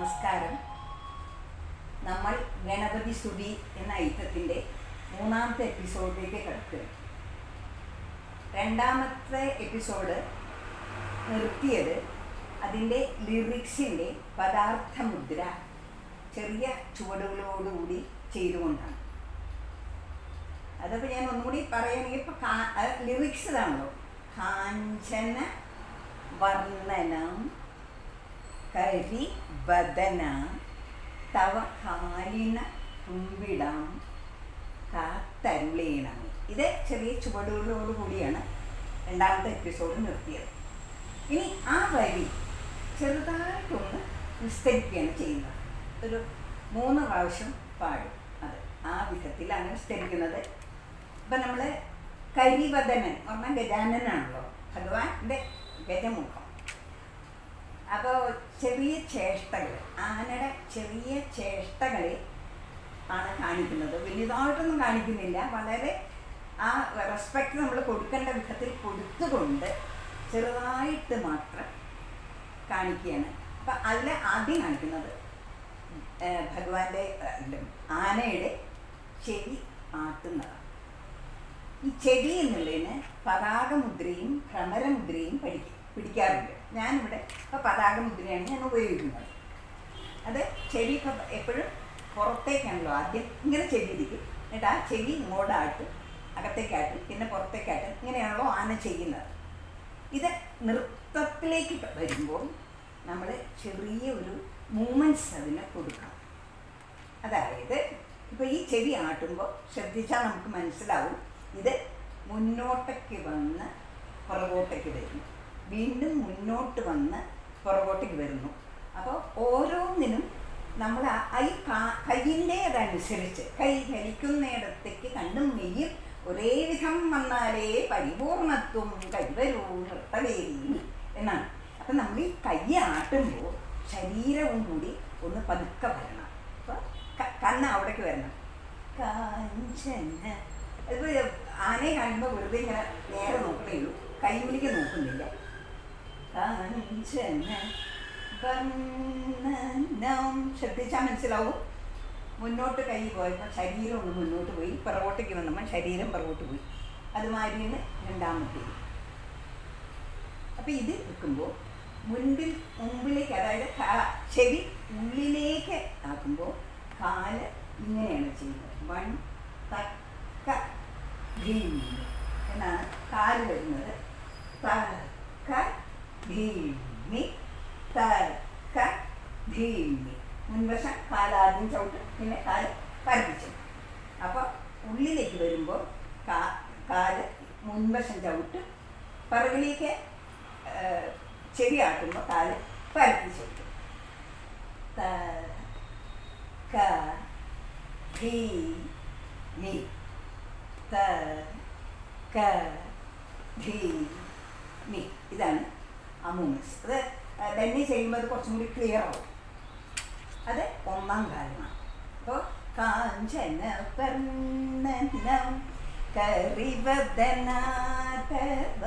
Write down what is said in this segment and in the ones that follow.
നമസ്കാരം. നമ്മൾ ഗണപതി സ്തുതി എന്ന ഐറ്റത്തിൻ്റെ മൂന്നാമത്തെ എപ്പിസോഡിലേക്ക് കിടക്കുക. രണ്ടാമത്തെ എപ്പിസോഡ് നിർത്തിയത് അതിൻ്റെ ലിറിക്സിൻ്റെ പദാർത്ഥമുദ്ര ചെറിയ ചുവടുകളോടുകൂടി ചെയ്തുകൊണ്ടാണ്. അതപ്പോൾ ഞാൻ ഒന്നുകൂടി പറയുകയാണെങ്കിൽ ഇപ്പോൾ ലിറിക്സ് ഇതാണല്ലോ. കാഞ്ചന വർണ്ണനം കരിവദന തവ കാലിന കുമ്പിടാം കാത്തരുളേണം. ഇത് ചെറിയ ചുവടുകളോടുകൂടിയാണ് രണ്ടാമത്തെ എപ്പിസോഡ് നിർത്തിയത്. ഇനി ആ വരി ചെറുതായിട്ടൊന്ന് വിസ്തരിക്കുകയാണ് ചെയ്യുന്നത്. ഒരു 3 പ്രാവശ്യം പാടും. അത് ആ വിധത്തിലാണ് വിസ്തരിക്കുന്നത്. ഇപ്പം നമ്മൾ കരിവദനൻ പറഞ്ഞാൽ ഗജാനനാണല്ലോ, ഭഗവാന്റെ ഗജമുഖം. അപ്പോൾ ചെറിയ ചേഷ്ടകൾ, ആനയുടെ ചെറിയ ചേഷ്ടകളെ ആണ് കാണിക്കുന്നത്. വലുതായിട്ടൊന്നും കാണിക്കുന്നില്ല. വളരെ ആ റെസ്പെക്റ്റ് നമ്മൾ കൊടുക്കേണ്ട വിധത്തിൽ കൊടുത്തുകൊണ്ട് ചെറുതായിട്ട് മാത്രം കാണിക്കുകയാണ്. അപ്പം അതിൽ ആദ്യം കാണിക്കുന്നത് ഭഗവാന്റെ ആനയുടെ ചെവി ആട്ടുന്നതാണ്. ഈ ചെവി എന്നുള്ളതിന് പതാകമുദ്രയും ഭ്രമരമുദ്രയും പിടിക്കാറുണ്ട്. ഞാനിവിടെ ഇപ്പോൾ പതാകമുദ്രയാണ് ഞാൻ ഉപയോഗിക്കുന്നത്. അത് ചെവി ഇപ്പം എപ്പോഴും പുറത്തേക്കാണല്ലോ. ആദ്യം ഇങ്ങനെ ചെവി ഇരിക്കും, എന്നിട്ട് ആ ചെവി ഇങ്ങോട്ടാട്ടും, അകത്തേക്കാട്ടും, പിന്നെ പുറത്തേക്കാട്ടും. ഇങ്ങനെയാണല്ലോ ആന ചെയ്യുന്നത്. ഇത് നൃത്തത്തിലേക്ക് വരുമ്പോൾ നമ്മൾ ചെറിയ ഒരു മൂമെൻറ്റ്സ് അതിന് കൊടുക്കണം. അതായത് ഇപ്പോൾ ഈ ചെവി ആട്ടുമ്പോൾ ശ്രദ്ധിച്ചാൽ നമുക്ക് മനസ്സിലാവും. ഇത് മുന്നോട്ടേക്ക് വന്ന് പുറകോട്ടേക്ക് വരുന്നു, വീണ്ടും മുന്നോട്ട് വന്ന് പുറകോട്ടേക്ക് വരുന്നു. അപ്പോൾ ഓരോന്നിനും നമ്മൾ ഈ കയ്യിൻ്റേതനുസരിച്ച് കൈ ധരിക്കുന്നിടത്തേക്ക് കണ്ണും മെയ്യും ഒരേ വിധം വന്നാലേ പരിപൂർണത്വം കൈവരൂ നൃത്തവേദി എന്നാണ്. അപ്പം നമ്മൾ ഈ കൈ ആട്ടുമ്പോൾ ശരീരവും കൂടി ഒന്ന് പതുക്കെ വരണം. അപ്പോൾ കണ്ണ് അവിടേക്ക് വരണം. കാഞ്ചന. അതിപ്പോൾ ആനയെ കാണുമ്പോൾ വെറുതെ ഇങ്ങനെ നേരെ നോക്കണേ ഉള്ളൂ, കൈവിളിക്ക് നോക്കുന്നില്ല. കാഞ്ചന വർണ്ണനം ശ്രദ്ധിച്ചാൽ മനസ്സിലാവും. മുന്നോട്ട് കൈ പോയപ്പോൾ ശരീരം ഒന്ന് മുന്നോട്ട് പോയി, പുറകോട്ടേക്ക് വന്നപ്പോൾ ശരീരം പുറകോട്ട് പോയി. അതുമാതിരിയാണ് രണ്ടാമത്തേത്. അപ്പം ഇത് വെക്കുമ്പോൾ മുമ്പിലേക്ക്, അതായത് ചെവി ഉള്ളിലേക്ക് ആക്കുമ്പോൾ കാല് ഇങ്ങനെയാണ് ചെയ്യുന്നത്. വൺ തക്ക ഭീമി എന്നാണ് കാല് വരുന്നത്. തക്ക ഭീമി തക്ക ഭീമി. മുൻവശം കാലാദ്യം ചവിട്ടും, പിന്നെ കാല് പരപ്പിച്ചു. അപ്പോൾ ഉള്ളിലേക്ക് വരുമ്പോൾ കാല് മുൻവശം ചവിട്ടും, പിറകിലേക്ക് ചെവി ആട്ടുമ്പോൾ കാല് പരപ്പിച്ചു ചവിട്ടും. ക ഭീമി ക ഭീമി. ഇതാണ് ആ മൂവ്മെൻറ്റ്സ്. അത് തന്നെ ചെയ്യുമ്പോൾ അത് കുറച്ചും കൂടി ക്ലിയർ ആവും. അത് ഒന്നാം കാലമാണ്. അപ്പോൾ കാഞ്ചന വർണ്ണനം കരിവദന തവ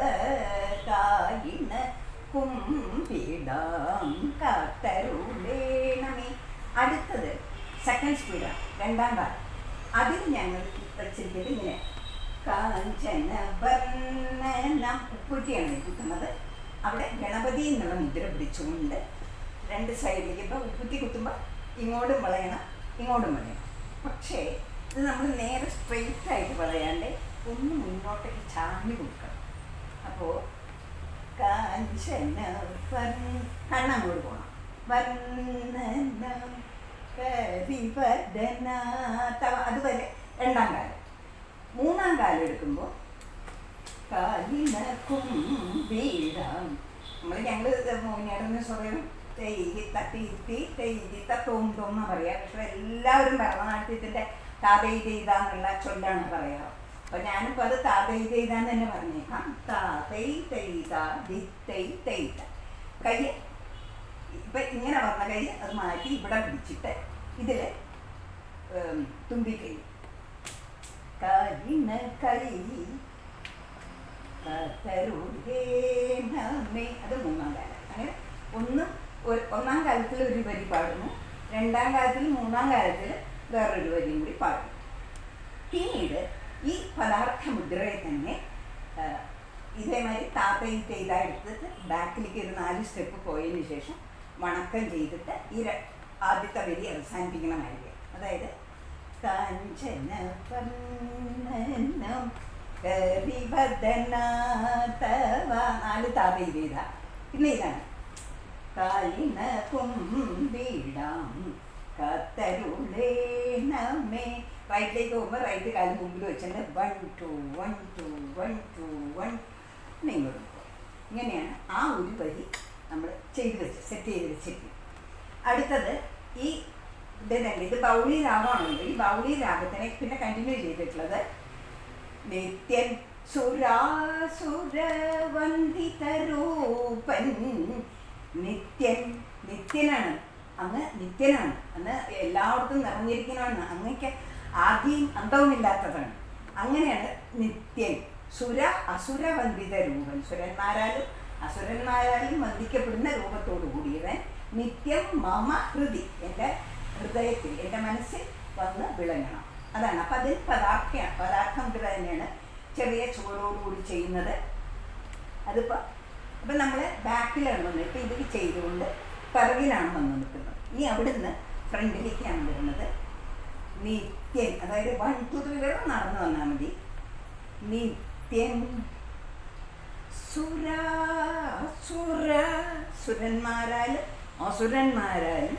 കാലിന കുമ്പിടാം കാത്തരുളേണമേ. അടുത്തത് സെക്കൻഡ് സ്പീഡാണ്, രണ്ടാം കാലം. അതിൽ ഞങ്ങൾ പഠിച്ചിരിക്കുന്നത് ഇങ്ങനെ കാഞ്ചന വർണ്ണനം. ഉപ്പൂറ്റിയാണ് കുത്തുന്നത്. അവിടെ ഗണപതി എന്നുള്ള മുദ്ര പിടിച്ചുകൊണ്ട് രണ്ട് സൈഡിലേക്ക്. ഇപ്പോൾ ഉപ്പൂറ്റി കുത്തുമ്പോൾ ഇങ്ങോട്ടും വളയണം, ഇങ്ങോട്ടും വളയണം. പക്ഷേ ഇത് നമ്മൾ നേരെ സ്ട്രെയിറ്റ് ആയിട്ട് വളയാണ്ട് ഒന്ന് മുന്നോട്ടേക്ക് ചാഞ്ഞു കൊടുക്കണം. അപ്പോൾ കാഞ്ചന കണ്ണങ്ങോട്ട് പോകണം. വർണ്ണനം കരിവദന തവ. അതുവരെ രണ്ടാം കാലം. മൂന്നാം കാലം എടുക്കുമ്പോൾ കാലിന കുമ്പിടാം. ഞങ്ങൾ മോഹിനിയാടുന്ന സ്വയം തെയ്യിത്ത തീത്തി തെയ്യിത്ത തോന്നാ പറയുക. പക്ഷെ എല്ലാവരും ഭരതനാട്യത്തിൻ്റെ താതൈ തെയ്താന്നുള്ള ചൊല്ലാണ് പറയാറ്. അപ്പോൾ ഞാനിപ്പോൾ അത് താതൈ തെയ്താന്ന് തന്നെ പറഞ്ഞേക്കാം. താതൈ തെയ്ത ദിത്തൈ തെയ്ത. കൈ ഇപ്പം ഇങ്ങനെ വന്ന കൈ അത് മാറ്റി ഇവിടെ പിടിച്ചിട്ട് ഇതിൽ തുമ്പിക്കൈ കാലിന കൈ അത് മൂന്നാം കാലം. അങ്ങനെ ഒന്ന് ഒന്നാം കാലത്തിൽ ഒരു വരി പാടുന്നു, രണ്ടാം കാലത്തിൽ മൂന്നാം കാലത്തിൽ വേറൊരു വരിയും കൂടി പാടുന്നു. പിന്നീട് ഈ പദാർത്ഥ മുദ്രയെ തന്നെ ഇതേമാതിരി താത്തയും ചെയ്ത എടുത്തിട്ട് ബാക്കിലേക്ക് ഒരു 4 സ്റ്റെപ്പ് പോയതിന് ശേഷം വണക്കം ചെയ്തിട്ട് ഈ ആദ്യത്തെ വരി അവസാനിപ്പിക്കണമായിരിക്കും. അതായത് കാഞ്ചന വർണ്ണനം കരിവദനാതവ 4 താത്ത ചെയ്ത. പിന്നെ ഇതാണ് കാലിന കുംബിടാം കത്തരുളേണമേ. റൈറ്റിലേക്ക് പോകുമ്പോൾ റൈറ്റ് കാലം മുമ്പിൽ വെച്ചിട്ട് 1 2 1 2 1 2 1 ഇങ്ങോട്ട് പോകും. ഇങ്ങനെയാണ് ആ ഒരു വരി നമ്മൾ സെറ്റ് ചെയ്ത് വെച്ചിട്ട്. അടുത്തത് ഈ ഇത് ബൗളി രാഗമാണല്ലോ. ഈ ബൗളി രാഗത്തിനെ പിന്നെ കണ്ടിന്യൂ ചെയ്തിട്ടുള്ളത് നിത്യൻ സുരാസുരവന്ദിതരൂപൻ. നിത്യനാണ്, അങ്ങ് നിത്യനാണ്, അന്ന് എല്ലായിടത്തും നിറഞ്ഞിരിക്കുന്നതാണ്, അങ്ങക്ക് ആദ്യം അന്തവുമില്ലാത്തതാണ്. അങ്ങനെയാണ് നിത്യൻ. അസുരവന്ദിത രൂപൻ, സുരന്മാരാലും അസുരന്മാരാലും വന്ദിക്കപ്പെടുന്ന രൂപത്തോടു കൂടിയവൻ നിത്യം മമ ഹൃദി, എൻ്റെ ഹൃദയത്തിൽ എൻ്റെ മനസ്സിൽ വന്ന് വിളങ്ങണം. അതാണ്. അപ്പം അതിൽ പദാർത്ഥം മുദ്ര തന്നെയാണ് ചെറിയ ചുവടോടുകൂടി ചെയ്യുന്നത്. അതിപ്പോൾ അപ്പം നമ്മൾ ബാക്കിലാണ് വന്നത്. ഇപ്പം ഇതിൽ ചെയ്തുകൊണ്ട് പിറകിലാണ് വന്ന് നിൽക്കുന്നത്. ഇനി അവിടുന്ന് ഫ്രണ്ടിലേക്കാണ് വരുന്നത്. നിത്യൻ, അതായത് 1 2 3 നടന്നു വന്നാൽ മതി. നിത്യൻ സുരന്മാരാലും അസുരന്മാരാലും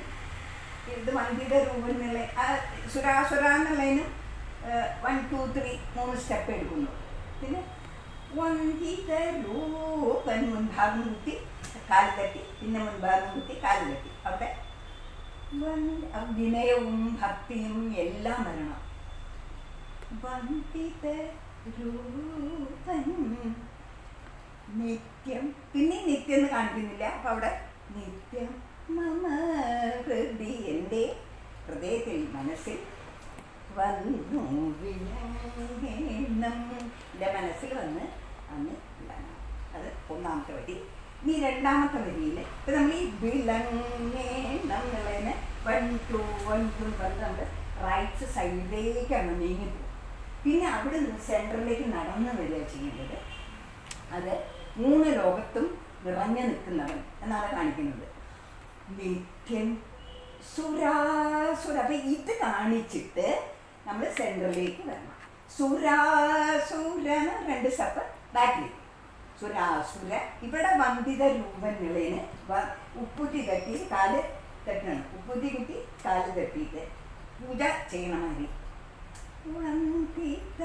ഇത് വന്ദിത രൂപം എന്നുള്ള സുരാസുര എന്നുള്ളതിനും 1 2 3 3 സ്റ്റെപ്പ് എടുക്കുന്നു. പിന്നെ വന്ദിത രൂപൻ മുൻഭാഗം കുത്തി കാല് തട്ടി, പിന്നെ മുൻഭാഗം കുത്തി കാല് തട്ടി. അവിടെ വിനയവും ഭക്തിയും എല്ലാം വരണം. വന്ദിത രൂപൻ നിത്യം, പിന്നെ നിത്യം എന്ന് കാണിക്കുന്നില്ല. അപ്പം അവിടെ നിത്യം മമ ഹൃദി, എൻ്റെ ഹൃദയത്തിൽ മനസ്സിൽ വന്നു വിളങ്ങണം, എൻ്റെ മനസ്സിൽ വന്ന് അന്ന് വിളങ്ങണം. അത് ഒന്നാമത്തെ വരി. ഇനി രണ്ടാമത്തെ വരിയിൽ ഇപ്പം നമ്മൾ ഈ വിളങ്ങണം എന്നുള്ളതിന് 1 2 1 2 പറഞ്ഞ് നമ്മൾ റൈറ്റ് സൈഡിലേക്കാണ് നീങ്ങിപ്പോകും. പിന്നെ അവിടെ നിന്ന് സെൻറ്ററിലേക്ക് നടന്നു വരിക ചെയ്യുന്നത്. അത് 3 ലോകത്തും നിറഞ്ഞു നിൽക്കുന്നവൻ എന്നാണ് കാണിക്കുന്നത്. നിത്യൻ സുരാസുര. അപ്പം ഇത് കാണിച്ചിട്ട് നമ്മൾ സെൻറ്ററിലേക്ക് വരണം. സുരാസുര 2 സ്റ്റെപ്പ് ബാക്കിലേക്ക്. സുരാസുര. ഇവിടെ വന്ദിത രൂപങ്ങളേന് ഉപ്പുറ്റി തട്ടി കാല് തട്ടണം. ഉപ്പുറ്റി കുത്തി കാല് തട്ടിയിട്ട് പൂജ ചെയ്യണമാതിരി വന്ദിത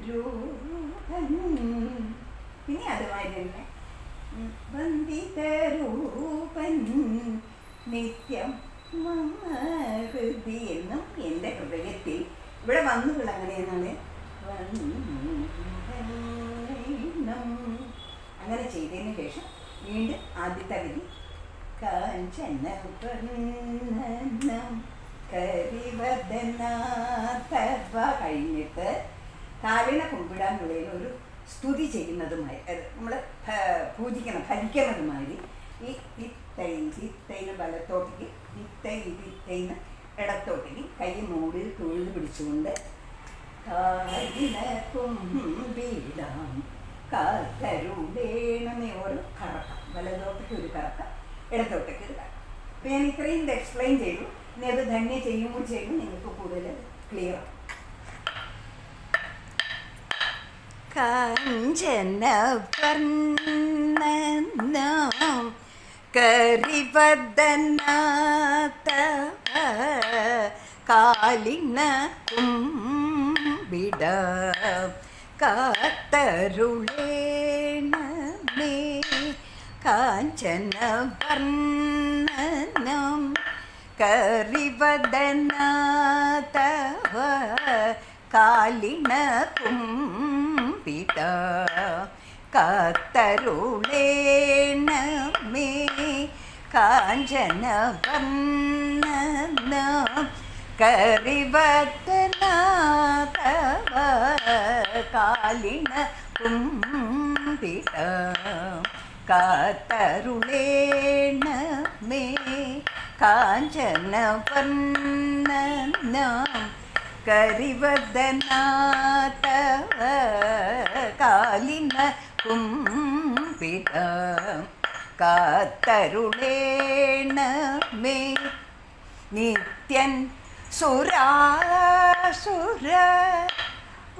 രൂപൻ. പിന്നെ അതുമാതിരി തന്നെ വന്ദിത രൂപൻ നിത്യം മമ ഹൃദി എന്നും എൻ്റെ ഹൃദയത്തിൽ. ഇവിടെ വന്നു വിളങ്ങനെയെന്നാണ് അങ്ങനെ ചെയ്തതിന് ശേഷം വീണ്ടും ആദ്യത്തെ വരി കാഞ്ചന വർണ്ണനം കരിവദനാതവ കഴിഞ്ഞിട്ട് കാലിനെ കുമ്പിടാനുള്ളതിന് ഒരു സ്തുതി ചെയ്യുന്നതുമായി, നമ്മൾ ഭരിക്കുന്നതുമാതിരി ഈ തിത്തൈന് വലത്തോട്ടേക്ക് തിത്തൈന് ഇടത്തോട്ടേക്ക് കൈ മൂടിൽ തൊഴുത് പിടിച്ചുകൊണ്ട് കാലിനെ കുമ്പിടാം കാത്തരുളേണമേ ഓരോ കറക്കം. വലത്തോട്ടേക്ക് ഒരു കറക്കം, ഇടത്തോട്ടേക്ക് ഒരു കറക്കം. അപ്പം ഞാൻ ഇത്രയും എക്സ്പ്ലെയിൻ ചെയ്തു. ഇനി അത് ധന്യ ചെയ്യുമ്പോൾ ചെയ്യുമ്പോൾ നിങ്ങൾക്ക് കൂടുതൽ ക്ലിയർ ആവും. കാഞ്ചന വർണ്ണനം കരിവദനാതവ കാലിന കുമ്പിടാം കാത്തരുളേണമേ. കാഞ്ചന വർണ്ണനം കരിവദനാതവ കാലിന കുമ്പിടാം കാത്തരുളേണമേ. കാഞ്ചന വർണ്ണനം കരിവദനാതവ കാലിന കുമ്പിടാം കാത്തരുളേണ മേ കാഞ്ചനവർണ്ണന കരിവദനാതവ കാലിന കുംപിത കാത്തരുളേണ മേ നിത്യൻ സുരാസുര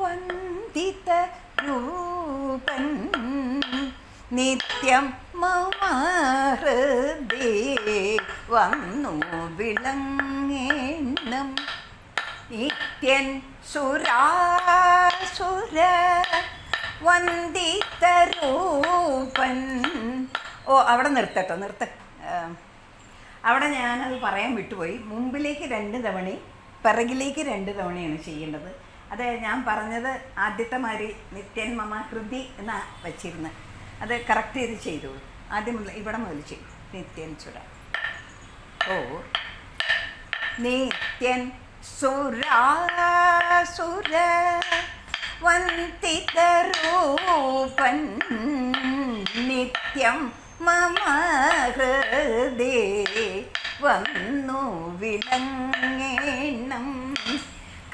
വന്ദിത രൂപൻ നിത്യം മമ ഹൃദയേ വന്നു വിളങ്ങേണം നിത്യൻ സുരാസുര വന്ദിത രൂപൻ. ഓ അവിടെ നിർത്ത അവിടെ ഞാനത് പറയാൻ വിട്ടുപോയി. മുമ്പിലേക്ക് 2 തവണയും പിറകിലേക്ക് 2 തവണയാണ് ചെയ്യേണ്ടത്. അത് ഞാൻ പറഞ്ഞത് ആദ്യത്തെ മാതിരി നിത്യൻ മമ ഹൃദി എന്നാണ് വച്ചിരുന്നത്. അത് കറക്റ്റ് ചെയ്ത് ചെയ്തോളൂ. ആദ്യമുള്ള ഇവിടെ മുതൽ ചെയ്യും. നിത്യൻ സുര ഓ നിത്യൻ സുരാസുര വന്ദിത രൂപൻ നിത്യം മമ ഹൃദയേ വന്നു വിളങ്ങേണം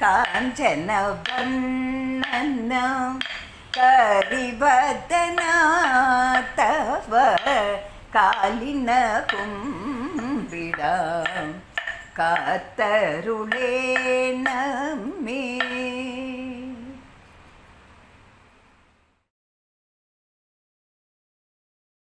കാഞ്ചനവർണ്ണന കരിവദനാതവ കാലിന കുംഭിട കാത്തരുളേണ മേ.